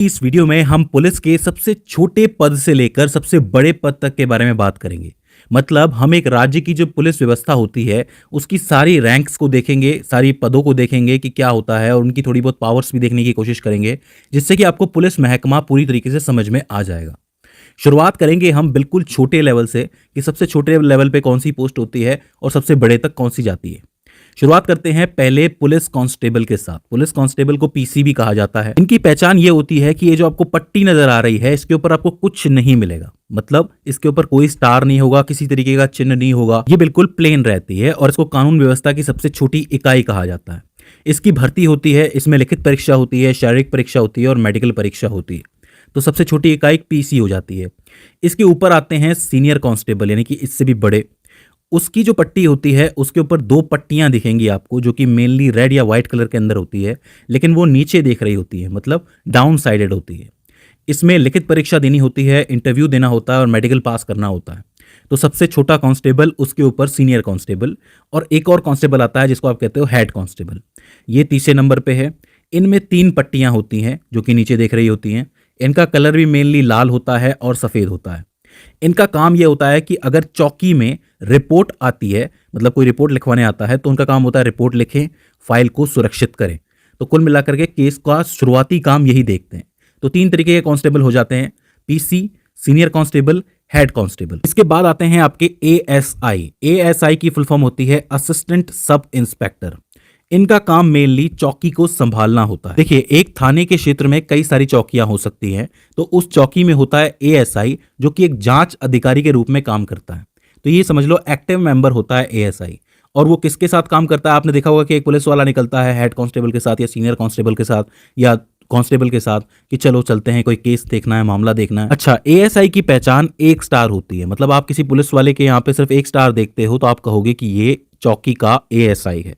इस वीडियो में हम पुलिस के सबसे छोटे पद से लेकर सबसे बड़े पद तक के बारे में बात करेंगे। मतलब हम एक राज्य की जो पुलिस व्यवस्था होती है, उसकी सारी रैंक्स को देखेंगे, सारी पदों को देखेंगे कि क्या होता है और उनकी थोड़ी बहुत पावर्स भी देखने की कोशिश करेंगे, जिससे कि आपको पुलिस महकमा पूरी तरीके से समझ में आ जाएगा। शुरुआत करेंगे हम बिल्कुल छोटे लेवल से कि सबसे छोटे लेवल पे कौन सी पोस्ट होती है और सबसे बड़े तक कौन सी जाती है। शुरुआत करते हैं पहले पुलिस कांस्टेबल के साथ। पुलिस कांस्टेबल को पीसी भी कहा जाता है। इनकी पहचान ये होती है कि ये जो आपको पट्टी नजर आ रही है, इसके ऊपर आपको कुछ नहीं मिलेगा। मतलब इसके ऊपर कोई स्टार नहीं होगा, किसी तरीके का चिन्ह नहीं होगा, ये बिल्कुल प्लेन रहती है और इसको कानून व्यवस्था की सबसे छोटी इकाई कहा जाता है। इसकी भर्ती होती है, इसमें लिखित परीक्षा होती है, शारीरिक परीक्षा होती है और मेडिकल परीक्षा होती है। तो सबसे छोटी इकाई पीसी हो जाती है। इसके ऊपर आते हैं सीनियर कांस्टेबल, यानी कि इससे भी बड़े। उसकी जो पट्टी होती है उसके ऊपर दो पट्टियां दिखेंगी आपको, जो कि मेनली रेड या व्हाइट कलर के अंदर होती है, लेकिन वो नीचे देख रही होती है, मतलब डाउन साइडेड होती है। इसमें लिखित परीक्षा देनी होती है, इंटरव्यू देना होता है और मेडिकल पास करना होता है। तो सबसे छोटा कांस्टेबल, उसके ऊपर सीनियर कांस्टेबल, और एक और कांस्टेबल आता है जिसको आप कहते हो हेड कांस्टेबल। ये तीसरे नंबर पे है। इनमें तीन पट्टियां होती हैं जो कि नीचे देख रही होती हैं। इनका कलर भी मेनली लाल होता है और सफ़ेद होता है। इनका काम यह होता है कि अगर चौकी में रिपोर्ट आती है, मतलब कोई रिपोर्ट लिखवाने आता है, तो उनका काम होता है रिपोर्ट लिखें, फाइल को सुरक्षित करें। तो कुल मिलाकर के केस का शुरुआती काम यही देखते हैं। तो तीन तरीके के कांस्टेबल हो जाते हैं: PC, senior constable, head constable. इसके बाद आते हैं आपके एएसआई। एएसआई की फुल फॉर्म होती है असिस्टेंट सब इंस्पेक्टर। इनका काम मेनली चौकी को संभालना होता है। देखिए, एक थाने के क्षेत्र में कई सारी चौकियां हो सकती हैं, तो उस चौकी में होता है एएसआई, जो कि एक जांच अधिकारी के रूप में काम करता है। तो ये समझ लो एक्टिव मेंबर होता है एएसआई। और वो किसके साथ काम करता है? आपने देखा होगा कि एक पुलिस वाला निकलता है हेड कांस्टेबल के साथ या सीनियर कांस्टेबल के साथ या कांस्टेबल के साथ कि चलो चलते हैं, कोई केस देखना है, मामला देखना है। अच्छा, एएसआई की पहचान एक स्टार होती है। मतलब आप किसी पुलिस वाले के यहाँ पे सिर्फ एक स्टार देखते हो तो आप कहोगे कि ये चौकी का एएसआई है।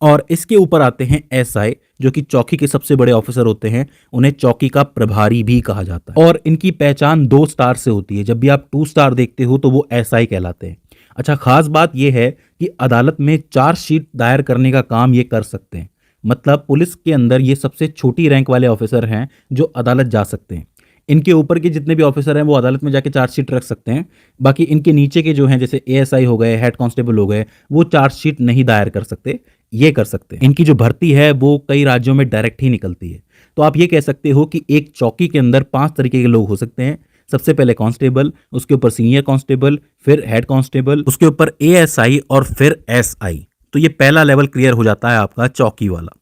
और इसके ऊपर आते हैं एसआई, जो कि चौकी के सबसे बड़े ऑफिसर होते हैं। उन्हें चौकी का प्रभारी भी कहा जाता है और इनकी पहचान 2 स्टार से होती है। जब भी आप 2 स्टार देखते हो तो वो एसआई कहलाते हैं। अच्छा, खास बात यह है कि अदालत में चार्जशीट दायर करने का काम ये कर सकते हैं। मतलब पुलिस के अंदर ये सबसे छोटी रैंक वाले ऑफिसर हैं जो अदालत जा सकते हैं। इनके ऊपर के जितने भी ऑफिसर हैं वो अदालत में जाके चार्जशीट रख सकते हैं। बाकी इनके नीचे के जो हैं, जैसे एएसआई हो गए, हेड कांस्टेबल हो गए, वो चार्जशीट नहीं दायर कर सकते, ये कर सकते हैं। इनकी जो भर्ती है वो कई राज्यों में डायरेक्ट ही निकलती है। तो आप ये कह सकते हो कि एक चौकी के अंदर 5 तरीके के लोग हो सकते हैं। सबसे पहले कांस्टेबल, उसके ऊपर सीनियर कांस्टेबल, फिर हेड कांस्टेबल, उसके ऊपर एएसआई और फिर एसआई। तो ये पहला लेवल क्लियर हो जाता है आपका चौकी वाला।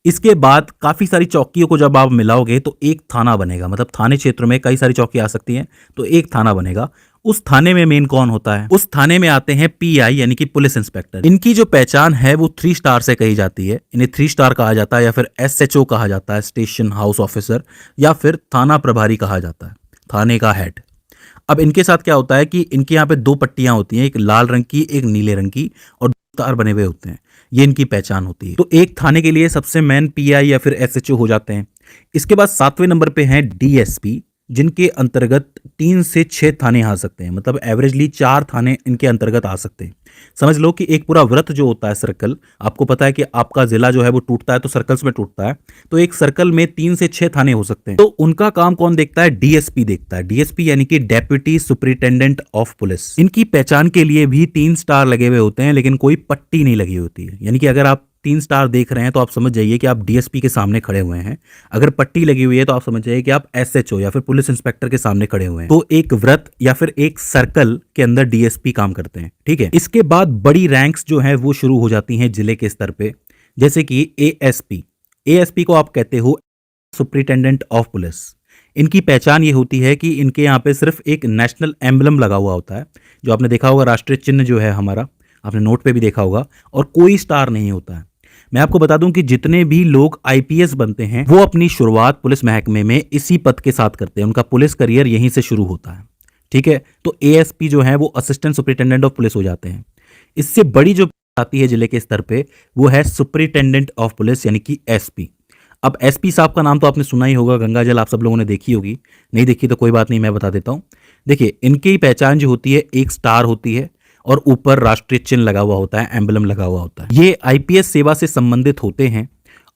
इसके बाद काफ़ी सारी चौकियों को जब आप मिलाओगे तो एक थाना बनेगा। मतलब थाने क्षेत्र में कई सारी चौकी आ सकती हैं, तो एक थाना बनेगा। उस थाने में मेन कौन होता है? उस थाने में आते हैं पीआई, यानी कि पुलिस इंस्पेक्टर। इनकी जो पहचान है वो 3 स्टार से कही जाती है। इन्हें 3 स्टार कहा जाता है या फिर एसएचओ कहा जाता है, स्टेशन हाउस ऑफिसर, या फिर थाना प्रभारी कहा जाता है, थाने का हेड। अब इनके साथ क्या होता है कि इनके यहाँ पे 2 पट्टियां होती हैं, एक लाल रंग की, एक नीले रंग की, और 2 तार बने हुए होते हैं। ये इनकी पहचान होती है। तो एक थाने के लिए सबसे मेन पीआई या फिर एसएचओ हो जाते हैं। इसके बाद 7वें नंबर पे हैं डीएसपी, जिनके अंतर्गत 3 से 6 थाने आ सकते हैं। मतलब एवरेजली 4 थाने इनके अंतर्गत आ सकते हैं। समझ लो कि एक पूरा वृत्त जो होता है, सर्कल, आपको पता है कि आपका जिला जो है वो टूटता है तो सर्कल्स में टूटता है। तो एक सर्कल में 3 से 6 थाने हो सकते हैं। तो उनका काम कौन देखता है? डीएसपी देखता है। डीएसपी यानी कि डेप्यूटी सुपरिटेंडेंट ऑफ पुलिस। इनकी पहचान के लिए भी 3 स्टार लगे हुए होते हैं, लेकिन कोई पट्टी नहीं लगी होती है। यानी कि अगर आप 3 स्टार देख रहे हैं तो आप समझ जाइए कि आप डीएसपी के सामने खड़े हुए हैं। अगर पट्टी लगी हुई है तो आप समझ जाइए कि आप एसएचओ या फिर पुलिस इंस्पेक्टर के सामने खड़े हुए हैं। तो एक वृत्त या फिर एक सर्कल के अंदर डीएसपी काम करते हैं। ठीक है। इसके बाद बड़ी रैंक्स जो है वो शुरू हो जाती हैं जिले के स्तर पे, जैसे कि एएसपी। एएसपी को आप कहते हो सुपरिटेंडेंट ऑफ पुलिस। इनकी पहचान ये होती है कि इनके यहाँ पे सिर्फ एक नेशनल एम्बलम लगा हुआ होता है, जो आपने देखा होगा, राष्ट्रीय चिन्ह जो है हमारा, आपने नोट पे भी देखा होगा, और कोई स्टार नहीं होता है। मैं आपको बता दूं कि जितने भी लोग आईपीएस बनते हैं वो अपनी शुरुआत पुलिस महकमे में इसी पद के साथ करते हैं। उनका पुलिस करियर यहीं से शुरू होता है। ठीक है। तो एएसपी जो है वो असिस्टेंट सुपरिटेंडेंट ऑफ पुलिस हो जाते हैं। इससे बड़ी जो आती है जिले के स्तर पे वो है सुपरिटेंडेंट ऑफ पुलिस, यानी कि एसपी। अब एसपी साहब का नाम तो आपने सुना ही होगा, गंगा जल आप सब लोगों ने देखी होगी। नहीं देखी तो कोई बात नहीं, मैं बता देता हूँ। देखिए, इनकी पहचान जो होती है, एक स्टार होती है और ऊपर राष्ट्रीय चिन्ह लगा हुआ होता है, एम्बलम लगा हुआ होता है। ये आईपीएस सेवा से संबंधित होते हैं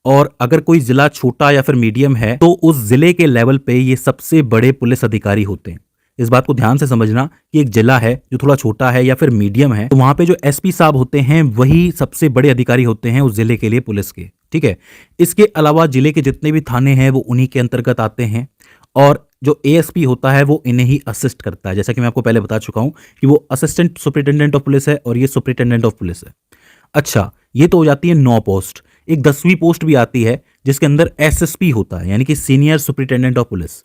और अगर कोई जिला छोटा या फिर मीडियम है तो उस जिले के लेवल पे ये सबसे बड़े पुलिस अधिकारी होते हैं। इस बात को ध्यान से समझना कि एक जिला है जो थोड़ा छोटा है या फिर मीडियम है तो वहां पे जो एसपी साहब होते हैं वही सबसे बड़े अधिकारी होते हैं उस जिले के लिए पुलिस के। ठीक है, इसके अलावा जिले के जितने भी थाने हैं वो उन्हीं के अंतर्गत आते हैं और जो एएसपी होता है वो इन्हें ही असिस्ट करता है। जैसा कि मैं आपको पहले बता चुका हूं कि वो असिस्टेंट सुपरिटेंडेंट ऑफ पुलिस है और ये सुपरिटेंडेंट ऑफ पुलिस है। अच्छा, ये तो हो जाती है 9 पोस्ट। एक 10वीं पोस्ट भी आती है जिसके अंदर एसएसपी होता है, यानी कि सीनियर सुपरिटेंडेंट ऑफ पुलिस।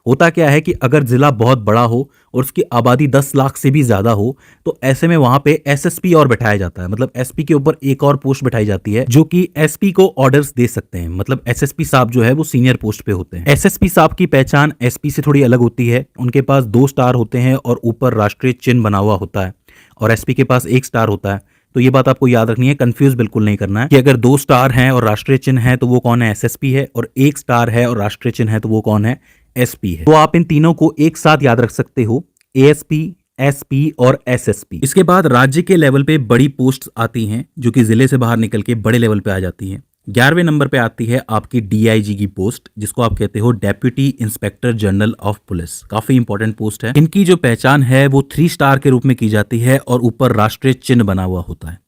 होता क्या है कि अगर जिला बहुत बड़ा हो और उसकी आबादी 10 लाख से भी ज्यादा हो तो ऐसे में वहां पे एसएसपी और बैठाया जाता है, मतलब एसपी के ऊपर एक और पोस्ट बैठाई जाती है जो कि एसपी को ऑर्डर्स दे सकते हैं। मतलब एसएसपी साहब जो है वो सीनियर पोस्ट पे होते हैं। एसएसपी साहब की पहचान एसपी से थोड़ी अलग होती है। उनके पास 2 स्टार होते हैं और ऊपर राष्ट्रीय चिन्ह बना हुआ होता है और एसपी के पास 1 स्टार होता है। तो ये बात आपको याद रखनी है, कंफ्यूज बिल्कुल नहीं करना है कि अगर 2 स्टार हैं और राष्ट्रीय चिन्ह है तो वो कौन है, एसएसपी है, और 1 स्टार है और राष्ट्रीय चिन्ह है तो वो कौन है, एसपी है। तो आप इन तीनों को एक साथ याद रख सकते हो, एएसपी, एसपी और एसएसपी। इसके बाद राज्य के लेवल पे बड़ी पोस्ट्स आती हैं जो कि जिले से बाहर निकल के बड़े लेवल पे आ जाती हैं। 11वें नंबर पे आती है आपकी डीआईजी की पोस्ट, जिसको आप कहते हो deputy inspector general of police. काफी इंपॉर्टेंट पोस्ट है। इनकी जो पहचान है वो 3 स्टार के रूप में की जाती है और ऊपर राष्ट्रीय चिन्ह बना हुआ होता है।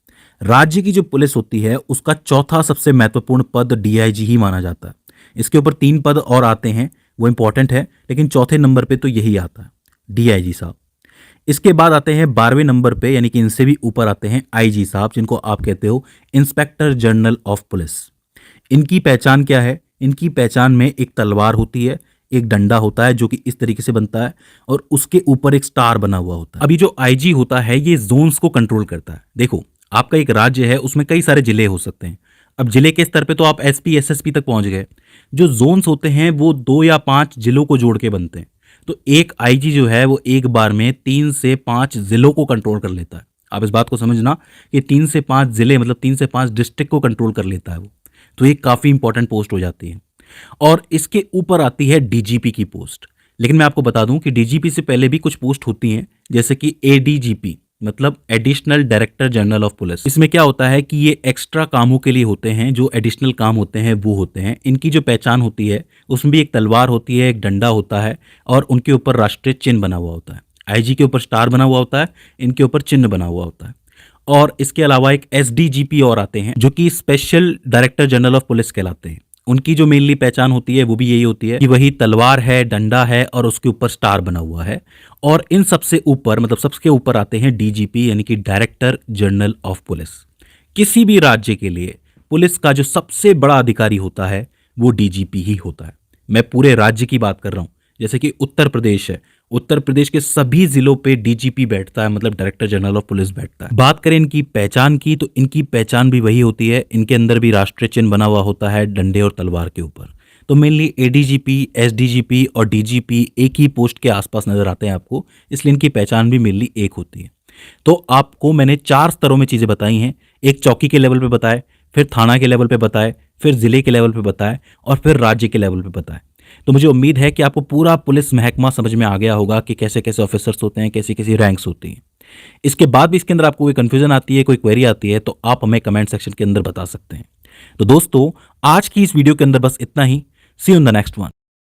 राज्य की जो पुलिस होती है उसका चौथा सबसे महत्वपूर्ण पद डीआईजी ही माना जाता है। इसके ऊपर 3 पद और आते हैं, वो इंपॉर्टेंट है, लेकिन चौथे नंबर पे तो यही आता है, डीआईजी साहब। इसके बाद आते हैं 12वें नंबर पे, यानी कि इनसे भी ऊपर आते हैं आईजी साहब, जिनको आप कहते हो इंस्पेक्टर जनरल ऑफ पुलिस। इनकी पहचान क्या है? इनकी पहचान में एक तलवार होती है, एक डंडा होता है जो कि इस तरीके से बनता है और उसके ऊपर एक स्टार बना हुआ होता है। अभी जो आईजी होता है ये जोन्स को कंट्रोल करता है। देखो, आपका एक राज्य है, उसमें कई सारे जिले हो सकते हैं। अब जिले के स्तर पे तो आप एसपी एसएसपी तक पहुंच गए। जो जोन्स होते हैं वो 2 या 5 जिलों को जोड़ के बनते हैं। तो एक आईजी जो है वो एक बार में 3 से 5 जिलों को कंट्रोल कर लेता है। आप इस बात को समझना कि 3 से 5 जिले मतलब 3 से 5 डिस्ट्रिक्ट को कंट्रोल कर लेता है वो। तो ये काफी इंपॉर्टेंट पोस्ट हो जाती है। और इसके ऊपर आती है डीजीपी की पोस्ट। लेकिन मैं आपको बता दूं कि डीजीपी से पहले भी कुछ पोस्ट होती हैं, जैसे कि एडीजीपी, मतलब additional director general of police. इसमें क्या होता है कि ये एक्स्ट्रा कामों के लिए होते हैं, जो एडिशनल काम होते हैं वो होते हैं। इनकी जो पहचान होती है उसमें भी एक तलवार होती है, एक डंडा होता है और उनके ऊपर राष्ट्रीय चिन्ह बना हुआ होता है। आईजी के ऊपर स्टार बना हुआ होता है, इनके ऊपर चिन्ह बना हुआ होता है। और इसके अलावा एक एसडीजीपी और आते हैं जो कि special director general of police कहलाते हैं। उनकी जो मेनली पहचान होती है वो भी यही होती है कि वही तलवार है, डंडा है और उसके ऊपर स्टार बना हुआ है। और इन सबसे ऊपर मतलब सबसे ऊपर आते हैं डीजीपी, यानी कि डायरेक्टर जनरल ऑफ पुलिस। किसी भी राज्य के लिए पुलिस का जो सबसे बड़ा अधिकारी होता है वो डीजीपी ही होता है। मैं पूरे राज्य की बात कर रहा हूं। जैसे कि उत्तर प्रदेश है, उत्तर प्रदेश के सभी जिलों पे डीजीपी बैठता है, मतलब डायरेक्टर जनरल ऑफ पुलिस बैठता है। बात करें इनकी पहचान की तो इनकी पहचान भी वही होती है। इनके अंदर भी राष्ट्रीय चिन्ह बना हुआ होता है डंडे और तलवार के ऊपर। तो मेनली एडीजीपी, एसडीजीपी और डीजीपी एक ही पोस्ट के आसपास नजर आते हैं आपको, इसलिए इनकी पहचान भी मेनली एक होती है। तो आपको मैंने 4 स्तरों में चीजें बताई हैं। एक चौकी के लेवल पे बताए, फिर थाना के लेवल पे बताए, फिर जिले के लेवल पे बताए और फिर राज्य के लेवल पे बताए। तो मुझे उम्मीद है कि आपको पूरा पुलिस महकमा समझ में आ गया होगा कि कैसे कैसे ऑफिसर्स होते हैं, कैसी कैसी रैंक्स होती हैं। इसके बाद भी इसके अंदर आपको कोई कंफ्यूजन आती है, कोई क्वेरी आती है तो आप हमें कमेंट सेक्शन के अंदर बता सकते हैं। तो दोस्तों, आज की इस वीडियो के अंदर बस इतना ही। See you in the next one.